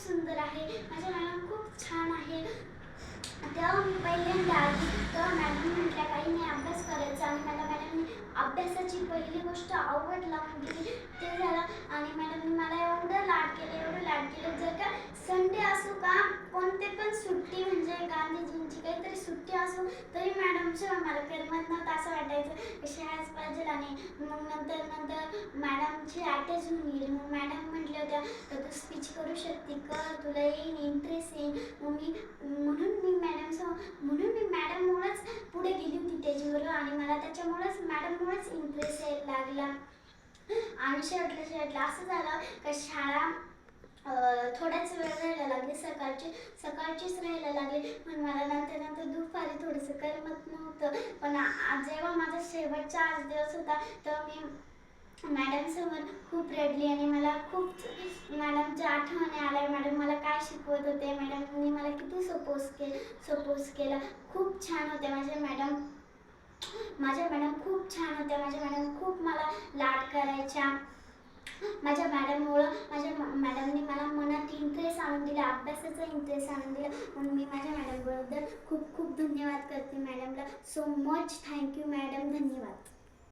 सुंदर आहे, माझ्या मॅडम खूप छान आहे. तेव्हा मी पहिल्यांदा आली तेव्हा मॅडम म्हटल्या काही नाही अभ्यास करायचा आणि मला मॅडमनी अभ्यासाची पहिली गोष्ट आवड लावून दिली ते झालं. आणि मॅडमनी मला एवढं लाड केलं एवढं लाड केलं, जर का संडे असो का कोणते पण सुट्टी म्हणजे गांधीजींची काहीतरी सुट्टी असो तरी मॅडमशिवाय मला करमत नव्हतं. असं वाटायचं शाळाच पाहिजे. आणि मग नंतर नंतर मॅडमची अटॅच होऊन गेली. मग मॅडम म्हटल्या होत्या तर तू स्पीच करू शकते कर, तुला येईन इंटरेस्ट येईल. मग म्हणून मी मॅडममुळेच पुढे गेली होती स्टेजवर आणि मला त्याच्यामुळेच मॅडममुळेच इंटरेस्ट यायला लागला. आणि शेवटला असं झालं का शाळा थोड्याच वेळ राहायला लागली, सकाळचीच राहायला लागली. पण मला नंतर दुपारी थोडंसं करमत नव्हतं. पण जेव्हा माझा शेवटचा आज दिवस होता तेव्हा मी मॅडमसमोर खूप रडली आणि मला खूप मॅडमच्या आठवणी आल्या. मॅडम मला काय शिकवत होते, मॅडमनी मला किती सपोज केला. खूप छान होत्या माझ्या मॅडम खूप छान होत्या. माझ्या मॅडम खूप मला लाड करायच्या. माझ्या मॅडमनी मला मनात इंटरेस्ट आणून दिला, अभ्यासाचा इंटरेस्ट आणून दिला. म्हणून मी माझ्या मॅडमबद्दल खूप खूप धन्यवाद करते. मॅडमला सो मच थँक्यू मॅडम, धन्यवाद.